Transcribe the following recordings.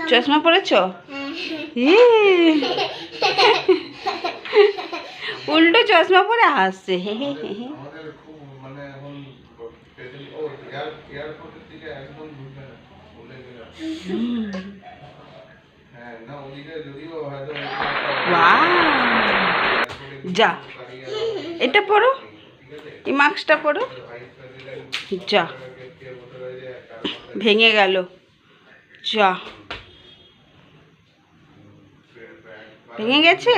চশমা পরেছো? উল্টো চশমা পরে হাসছে। যা এটা পড়ো, এই মাস্কটা পড়ো। যা ভেঙে গেল। যা ভেঙে গেছে?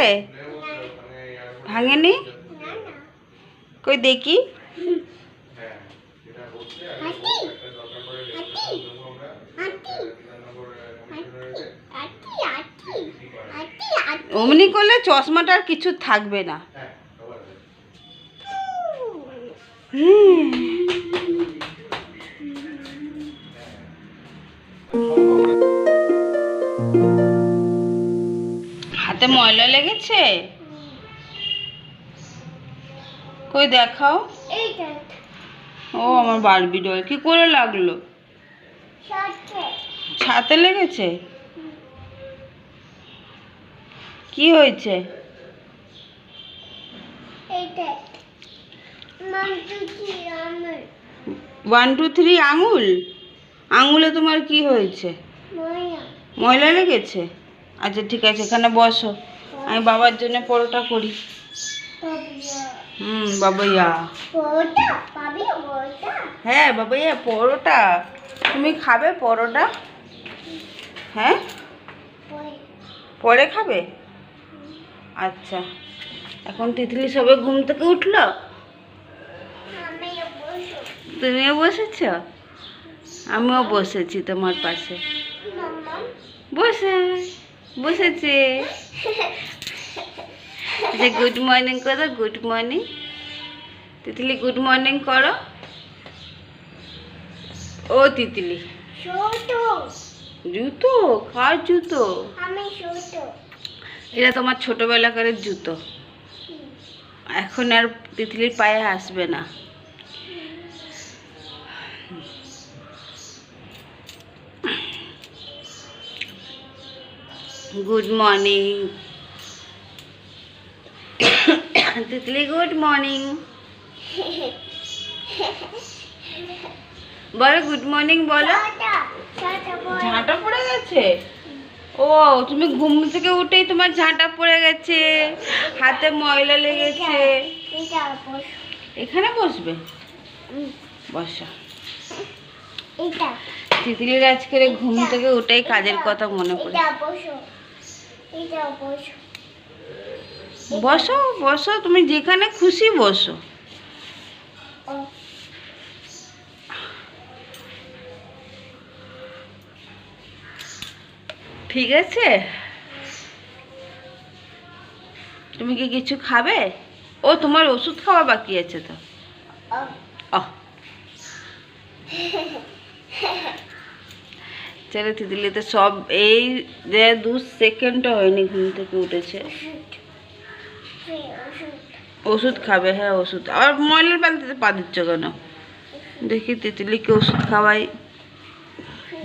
ভাঙেনি? কই দেখি। অমনি করলে চশমাটা আর কিছু থাকবে না। হাতে ময়লা লেগেছে? কই দেখাও। ও আমার বারবি ডল, কি করে লাগলো? ছাতে লেগেছে? কি হয়েছে? 1 2 3 আঙুল? আঙুলে তোমার কি হয়েছে? ময়লা লেগেছে? আচ্ছা ঠিক আছে, এখানে বসো, আমি বাবার জন্য পরোটা করি। বাবাইয়া। হ্যাঁ বাবাইয়া পরোটা। তুমি খাবে পরোটা? হ্যাঁ পরে খাবে? আচ্ছা, এখন তিতলি সবে ঘুম থেকে উঠলো? তুমিও বসেছ? আমিও বসেছি তোমার পাশে। বসেছে। আচ্ছা গুড মর্নিং করো। Good morning Titli, good morning করো। ও তিতলি জুতো কার জুতো? এটা তোমার ছোটবেলাকার জুতো, এখন আর তিতলির পায়ে আসবে না। Good morning Titli, good morning বলো। গুড মর্নিং বলো। ঝাঁটা পড়ে গেছে? ও তুমি ঘুম থেকে উঠেই তোমার ঝাঁটা পড়ে গেছে, হাতে ময়লা লেগেছে। এখানে বসবে? বসো। তিতলির আজকের ঘুম থেকে উঠেই কাজের কথা মনে পড়ে। বসো বসো, তুমি যেখানে খুশি বসো। ঠিক আছে, তুমি কি কিছু খাবে? ও তোমার ওষুধ খাওয়া বাকি আছে তো। চলো তিতলি তো সব এই যে 2 সেকেন্ডও হয়নি ঘুম থেকে উঠেছে। ওষুধ খাবে? হ্যাঁ ওষুধ। আর ময়লার বালতিতে পা দিচ্ছ কেন? দেখি তিতলিকে ওষুধ খাওয়াই,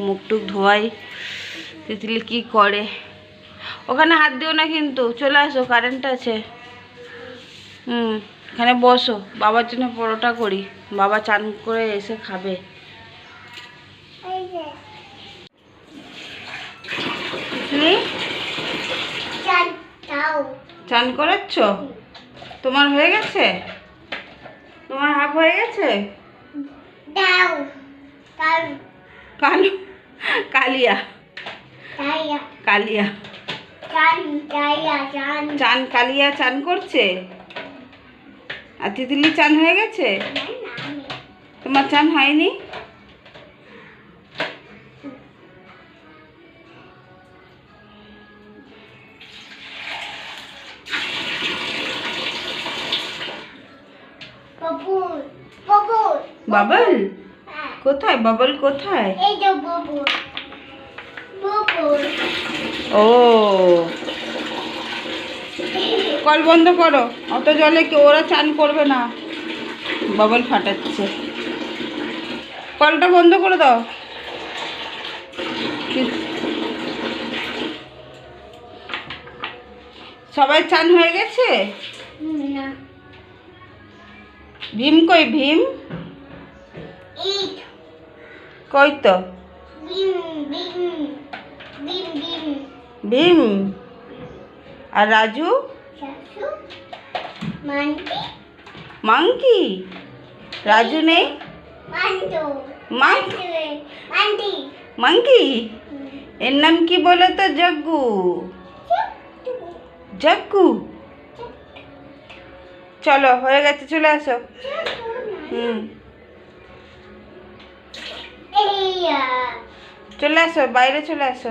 মুখ টুক ধোয়াই। তিতলি কি করে? ওখানে হাত দিও না কিন্তু, চলে আসো, কারেন্ট আছে। এখানে বসো, বাবার জন্য পরোটা করি, বাবা চান করে এসে খাবে। চান করাচ্ছ? তোমার হয়ে গেছে? তোমার হাফ হয়ে গেছে? কালিয়া কালিয়া চান, কালিয়া চান করছে। আর তিতলি চান হয়ে গেছে? তোমার চান হয়নি? বাবল কোথায়? বাবল কোথায়? ও কল বন্ধ করো, অত জলে কি ওরা চান করবে না, বাবল ফাটাচ্ছে। কলটা বন্ধ করে দাও। সবাই চান হয়ে গেছে? না। ভীম কই? ভীম কই তো? ভীম আর রাজু? মাংকি? রাজু নেই? মাংকি? এর নাম কি বলো তো? জগ্গু। জগ্গু, চলো হয়ে গেছে, চলে আসো। চলে আসো, বাইরে চলে আসো।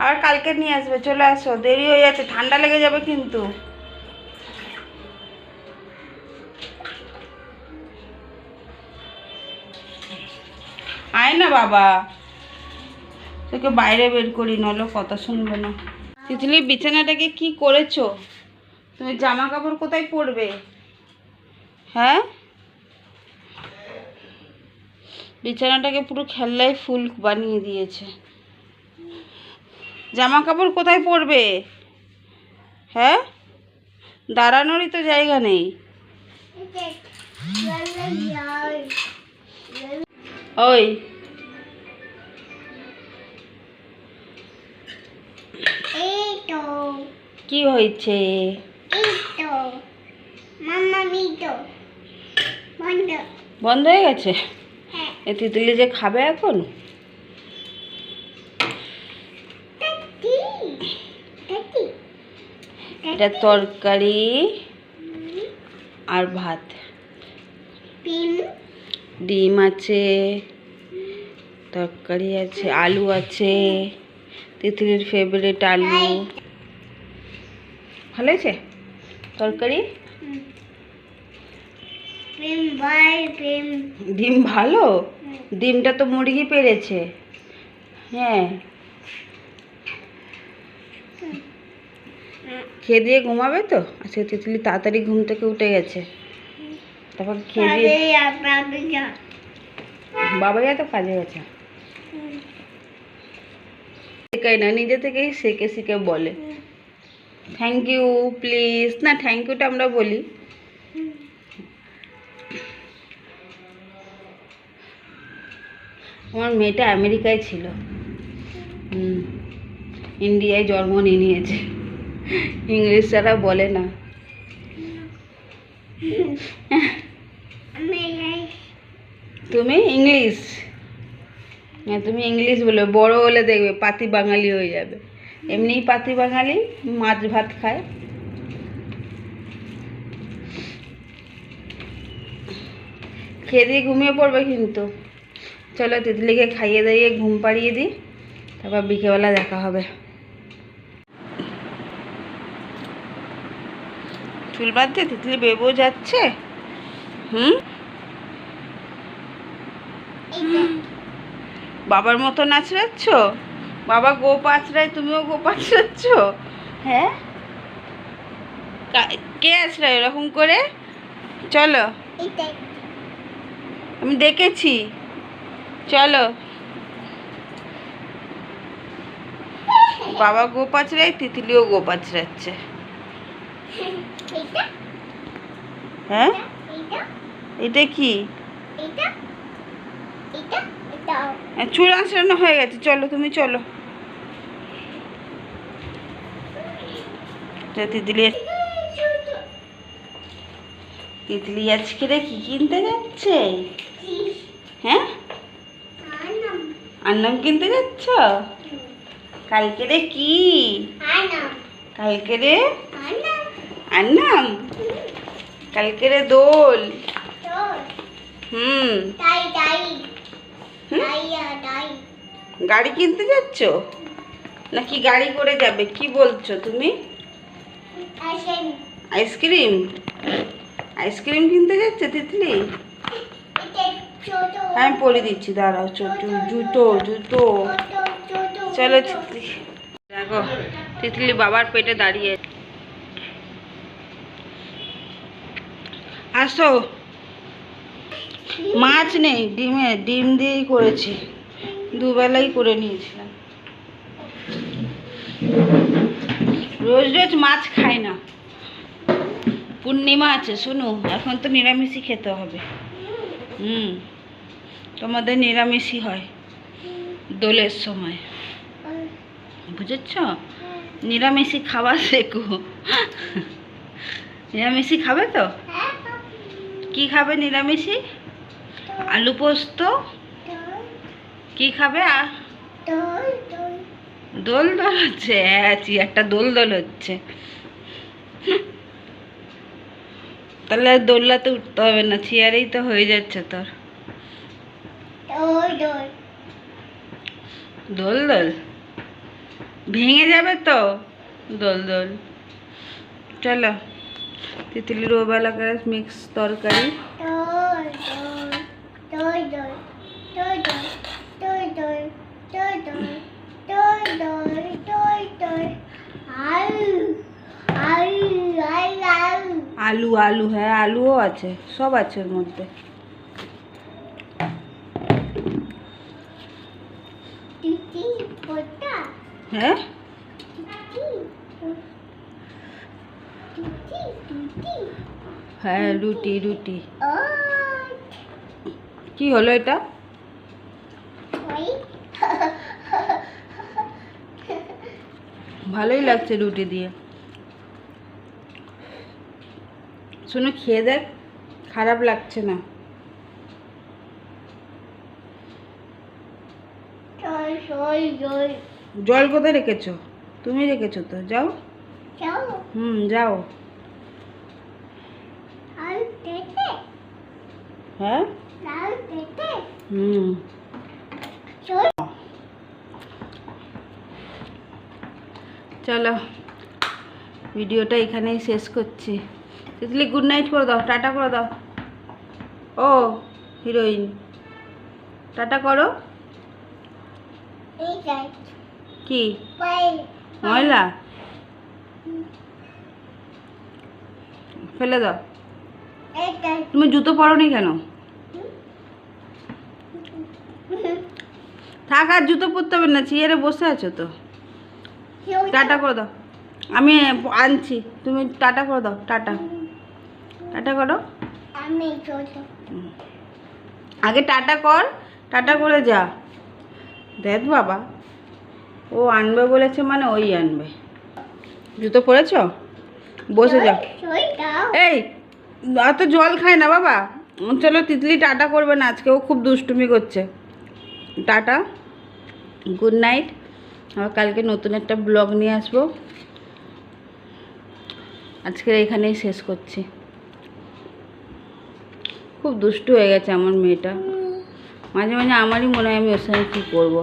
আর কালকে নিয়ে আসবে, চলে আসো, দেরি হয়ে যাচ্ছে, ঠান্ডা লেগে যাবে কিন্তু। আয় না বাবা, তোকে বাইরে বের করি, নলো কথা শুনবে না। তিতলি, বিছানাটাকে কি করেছো তুমি? জামা কাপড় কোথায় পরবে? হ্যাঁ, বিছানাটাকে পুরো খেলনায় ফুল বানিয়ে দিয়েছে। জামা কাপড় কোথায় পরবে? হ্যাঁ, দাঁড়ানোরই তো জায়গা নেই। ওই কি হয়েছে? বন্ধ হয়ে গেছে? এ তিতলি যে খাবে এখন? এটা তরকারি আর ভাত, ডিম আছে, তরকারি আছে, আলু আছে, তিতলির ফেভারিট আলু। ভালো হয়েছে তরকারি? ডিম ভালো? ডিমটা তো মুরগি পেড়েছে। হ্যাঁ, খেয়ে দিয়ে ঘুমাবে তো আজকে তিতলি? তাড়াতাড়ি ঘুম থেকে উঠে গেছে, তারপর খেয়ে দিয়ে বাবাই তো কাজে গেছে। শেখাই না, নিজে থেকেই শেখে শিখে বলে থ্যাংক ইউ প্লিজ। না, থ্যাংক ইউটা আমরা বলি। আমার মেয়েটা আমেরিকায় ছিল, ইন্ডিয়ায় জন্ম নিয়ে নিয়েছে, ইংলিশ ছাড়া বলে না। তুমি ইংলিশ? হ্যাঁ, তুমি ইংলিশ বলে, বড় হলে দেখবে পাতি বাঙালি হয়ে যাবে। এমনিই পাতি বাঙালি, মাছ ভাত খায়। খেয়ে দিয়ে ঘুমিয়ে পড়বে কিন্তু। চলো তিতলিকে খাইয়ে দাইয়ে ঘুম পাড়িয়ে দিই, তারপর বিকেলবেলা দেখা হবে। চুল বাঁধতে তিতলি বেবো যাচ্ছে। বাবার মতো নাচড়াচ্ছ? বাবা গোপ আছড়ায়, তুমিও গোপ আছড়াচ্ছ? হ্যাঁ, কে আছড়ায় এরকম করে? চলো, আমি দেখেছি, চলো। বাবা গোপ আছড়ায়, তিতলিও গোপ আছড়াচ্ছে। হ্যাঁ, এটা কি? চুল আঁচড়ানো হয়ে গেছে, চলো তুমি চলো। তিতলি আজকে রে কি কিনতে যাচ্ছে? হ্যাঁ, আন্নাম কিনতে যাচ্ছ? কালকে রে কি? কালকে রে আন্নাম, কালকে রে দোল। গাড়ি কিনতে যাচ্ছ নাকি গাড়ি করে যাবে? কি বলছো তুমি? আইসক্রিম? আইসক্রিম কিনতে যাচ্ছে তিতলি? আমি পরে দিচ্ছি, দাঁড়াও। ছোট জুতো, জুতো। চলো তিতলি, দেখো তিতলি বাবার পেটে দাঁড়িয়ে। আসো। মাছ নেই, ডিম দিয়েই করেছি, দুবেলাই করে নিয়েছিলাম। রোজ রোজ মাছ খাই না, পূর্ণিমা আছে শুনু, এখন তো নিরামিষই খেতে হবে। তোমাদের নিরামিষই হয় দোলের সময়, বুঝেছ? নিরামিষই খাওয়া শেখো। নিরামিষই খাবে তো? কি খাবে নিরামিষই? আলু পোস্ত। কি খাবে? দোল দোল হচ্ছে? হ্যাঁ, একটা দোল দোল হচ্ছে। তাহলে দোলনাতে উঠতে হবে না, চেয়ারেই তো হয়ে যাচ্ছে তোর। দোল দোল ভেঙে যাবে তো। দোল দোল। চলো, তিতলির ওবেলাকার মিক্স তরকারি। আলু আলু, হ্যাঁ আলুও আছে, সব আছে ওর মধ্যে। হ্যাঁ, হ্যাঁ রুটি রুটি। কি হলো এটা? ভালোই লাগছে রুটি দিয়ে। শোনো, খেয়ে দেখ, খারাপ লাগছে না। জল কোথায় রেখেছো? তুমি রেখেছো তো, যাও। যাও। হ্যাঁ, চলো, ভিডিওটা এখানেই শেষ করছি। তিতলি গুড নাইট করে দাও, টাটা করে দাও। ও হিরোইন, টাটা করো। কি ময়লা? ফেলে দাও। তুমি জুতো পরোনি কেন? থাক, আর জুতো পরতে হবে না, চেয়ারে বসে আছো তো। টাটা করে দাও, আমি আনছি। তুমি টাটা করে দাও, টাটা। টাটা করো। আগে টাটা কর, টাটা করে যা। দেখ বাবা, ও আনবে বলেছে মানে ওই আনবে। জুতো পরেছ? বসে যাও। এই, অত জল খায় না বাবা। চলো, তিতলি টাটা করবে না আজকে, ও খুব দুষ্টুমি করছে। Tata, good night. আবার কালকে নতুন একটা ব্লগ নিয়ে আসবো। আজকের এখানেই শেষ করছি। খুব দুষ্টু হয়ে গেছে আমার মেয়েটা, মাঝে মাঝে আমারই মনে হয় আমি ওর সঙ্গে কী করবো।